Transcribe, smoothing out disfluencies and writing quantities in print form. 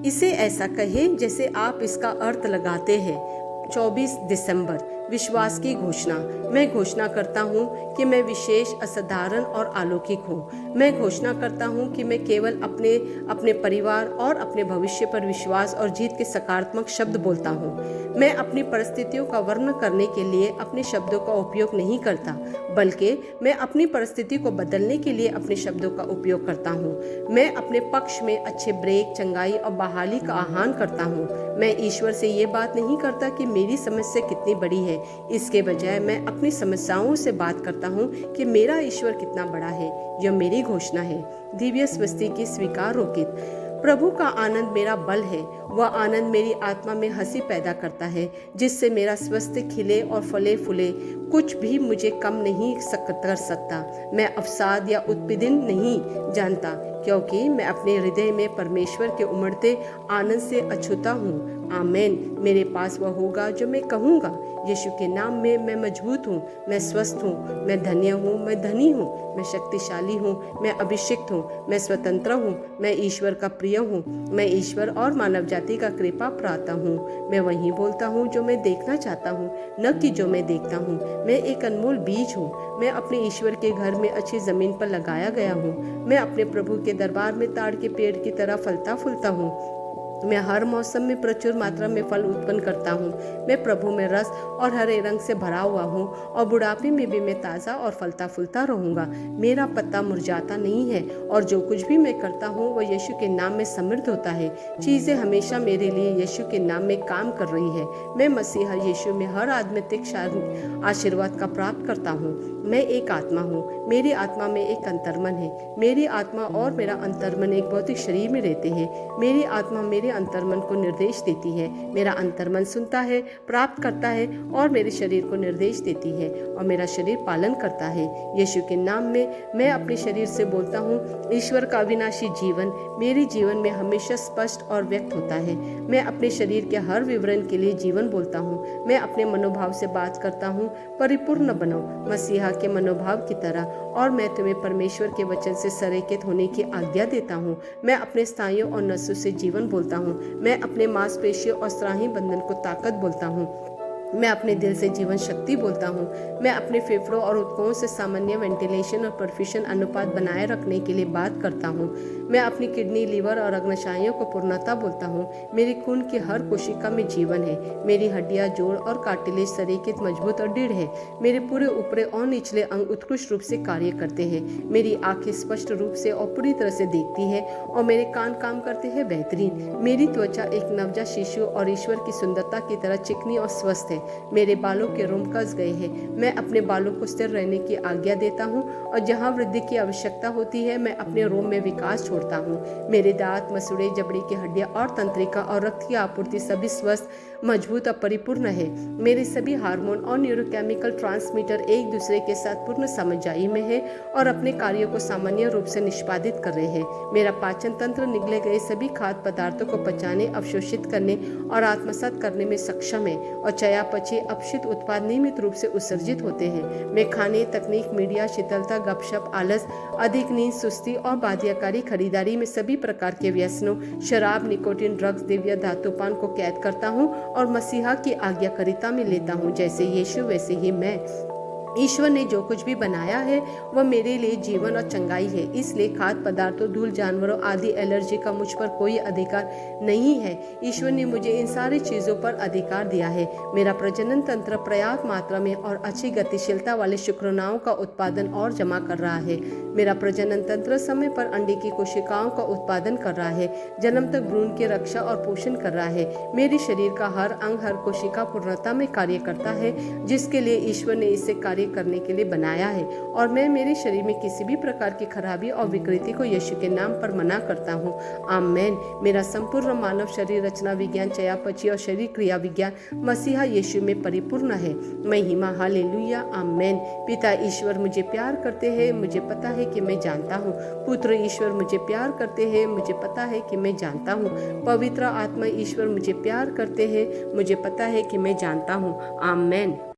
इसे ऐसा कहें जैसे आप इसका अर्थ लगाते हैं। 24 दिसंबर, विश्वास की घोषणा। मैं घोषणा करता हूँ कि मैं विशेष, असाधारण और अलौकिक हूँ। मैं घोषणा करता हूँ कि मैं केवल अपने परिवार और अपने भविष्य पर विश्वास और जीत के सकारात्मक शब्द बोलता हूँ। मैं अपनी परिस्थितियों का वर्णन करने के लिए अपने शब्दों का उपयोग नहीं करता, बल्कि मैं अपनी परिस्थिति को बदलने के लिए अपने शब्दों का उपयोग करता हूँ। मैं अपने पक्ष में अच्छे ब्रेक, चंगाई और बहाली का आह्वान करता हूँ। मैं ईश्वर से ये बात नहीं करता कि मेरी समस्या कितनी बड़ी है। इसके बजाय मैं अपनी समस्याओं से बात करता हूँ कि मेरा ईश्वर कितना बड़ा है। यह मेरी घोषणा है। दिव्य स्वस्ति की स्वीकार रोकित। प्रभु का आनंद मेरा बल है। वह आनंद मेरी आत्मा में हंसी पैदा करता है, जिससे मेरा स्वास्थ्य खिले और फले फूले। कुछ भी मुझे कम नहीं कर सकता। मैं अवसाद या उत्पीड़न नहीं जानता, क्योंकि मैं अपने हृदय में परमेश्वर के उमड़ते आनंद से अछूता हूँ। आमेन। मेरे पास वह होगा जो मैं कहूँगा। यीशु के नाम में मैं मजबूत हूँ, मैं स्वस्थ हूँ, मैं धन्य हूँ, मैं धनी हूँ, मैं शक्तिशाली हूँ, मैं अभिषिक्त हूँ, मैं स्वतंत्र हूँ, मैं ईश्वर का प्रिय हूँ, मैं ईश्वर और मानव जाति का कृपा प्राप्त हूँ। मैं वही बोलता हूँ जो मैं देखना चाहता हूँ, न कि जो मैं देखता हूँ। मैं एक अनमोल बीज हूँ। मैं अपने ईश्वर के घर में अच्छी जमीन पर लगाया गया हूँ। मैं अपने प्रभु के दरबार में ताड़ के पेड़ की तरह फलता फूलता हूँ। मैं हर मौसम में प्रचुर मात्रा में फल उत्पन्न करता हूँ। मैं प्रभु में रस और हरे रंग से भरा हुआ हूँ, और बुढ़ापे में भी मैं ताज़ा और फलता फूलता रहूँगा। मेरा पत्ता मुरझाता नहीं है, और जो कुछ भी मैं करता हूँ वह यीशु के नाम में समृद्ध होता है। चीज़ें हमेशा मेरे लिए यीशु के नाम में काम कर रही है। मैं मसीहा यीशु में हर आध्यात्मिक आशीर्वाद का प्राप्त करता हूँ। मैं एक आत्मा हूँ। मेरी आत्मा में एक अंतर्मन है। मेरी आत्मा और मेरा अंतर्मन एक भौतिक शरीर में रहते हैं। मेरी आत्मा मेरे अंतर्मन को निर्देश देती है। मेरा अंतर्मन सुनता है, प्राप्त करता है और मेरे शरीर को निर्देश देती है, और मेरा शरीर पालन करता है। यीशु के नाम में मैं अपने शरीर से बोलता हूँ, ईश्वर का अविनाशी जीवन मेरे जीवन में हमेशा स्पष्ट और व्यक्त होता है। मैं अपने शरीर के हर विवरण के लिए जीवन बोलता हूँ। मैं अपने मनोभाव से बात करता हूँ, परिपूर्ण बनो मसीहा के मनोभाव की तरह, और मैं तुम्हें परमेश्वर के वचन से संरेखित होने की आज्ञा देता हूँ। मैं अपने स्नायुओं और नसों से जीवन बोलता हूँ। मैं अपने मांसपेशियों और स्नायु बंधन को ताकत बोलता हूँ। मैं अपने दिल से जीवन शक्ति बोलता हूँ। मैं अपने फेफड़ों और ऊतकों से सामान्य वेंटिलेशन और परफ्यूशन अनुपात बनाए रखने के लिए बात करता हूँ। मैं अपनी किडनी, लीवर और अग्नाशयों को पूर्णता बोलता हूँ। मेरे खून की हर कोशिका में जीवन है। मेरी हड्डियाँ, जोड़ और कार्टिलेज संरेखित, मजबूत और दृढ़ है। मेरे पूरे ऊपरी और निचले अंग उत्कृष्ट रूप से कार्य करते हैं। मेरी आंखें स्पष्ट रूप से और पूरी तरह से देखती है, और मेरे कान काम करते हैं बेहतरीन। मेरी त्वचा एक नवजात शिशु और ईश्वर की सुंदरता की तरह चिकनी और स्वस्थ है। मेरे बालों के रोम कस गए हैं। मैं अपने बालों को स्थिर रहने की आज्ञा देता हूँ, और जहाँ वृद्धि की आवश्यकता होती है मैं अपने रोम में विकास छोड़ता हूँ। मेरे दांत, मसूड़े, जबड़े की हड्डियाँ और तंत्रिका और रक्त की आपूर्ति सभी स्वस्थ, मजबूत और परिपूर्ण है। मेरे सभी हार्मोन और न्यूरोकेमिकल ट्रांसमीटर एक दूसरे के साथ पूर्ण समझाई में है और अपने कार्यों को सामान्य रूप से निष्पादित कर रहे हैं। मेरा पाचन तंत्र निगले गए सभी खाद्य पदार्थों को पचाने, अवशोषित करने और आत्मसात करने में सक्षम है, और चयापचय अपशिष्ट उत्पाद नियमित रूप से उत्सर्जित होते हैं। मैं खाने, तकनीक, मीडिया, शीतलता, गपशप, आलस, अधिक नींद, सुस्ती और बाध्यकारी खरीदारी में सभी प्रकार के व्यसनों, शराब, निकोटीन, ड्रग्स, दिव्य धातुपान को कैद करता हूँ और मसीहा की आज्ञाकारिता में लेता हूँ। जैसे यीशु वैसे ही मैं। ईश्वर ने जो कुछ भी बनाया है वह मेरे लिए जीवन और चंगाई है। इसलिए खाद्य पदार्थों, धूल, जानवरों आदि एलर्जी का मुझ पर कोई अधिकार नहीं है। ईश्वर ने मुझे इन सारी चीज़ों पर अधिकार दिया है। मेरा प्रजनन तंत्र पर्याप्त मात्रा में और अच्छी गतिशीलता वाले शुक्राणुओं का उत्पादन और जमा कर रहा है। मेरा प्रजनन तंत्र समय पर अंडे की कोशिकाओं का उत्पादन कर रहा है, जन्म तक भ्रूण की रक्षा और पोषण कर रहा है। मेरे शरीर का हर अंग, हर कोशिका पूर्णता में कार्य करता है, जिसके लिए ईश्वर ने इसे कार्य करने के लिए बनाया है, और मैं मेरे शरीर में किसी भी प्रकार की खराबी और विकृति को यीशु के नाम पर मना करता हूँ। आमेन। मेरा संपूर्ण मानव शरीर रचना विज्ञान, चयापचय और शरीर क्रिया विज्ञान मसीहा यीशु में परिपूर्ण है। महिमा, हालेलुया, आमेन। पिता ईश्वर मुझे प्यार करते हैं, मुझे पता है कि मैं जानता हूँ। पुत्र ईश्वर मुझे प्यार करते हैं, मुझे पता है कि मैं जानता हूँ। पवित्र आत्मा ईश्वर मुझे प्यार करते हैं, मुझे पता है कि मैं जानता हूँ। आमेन।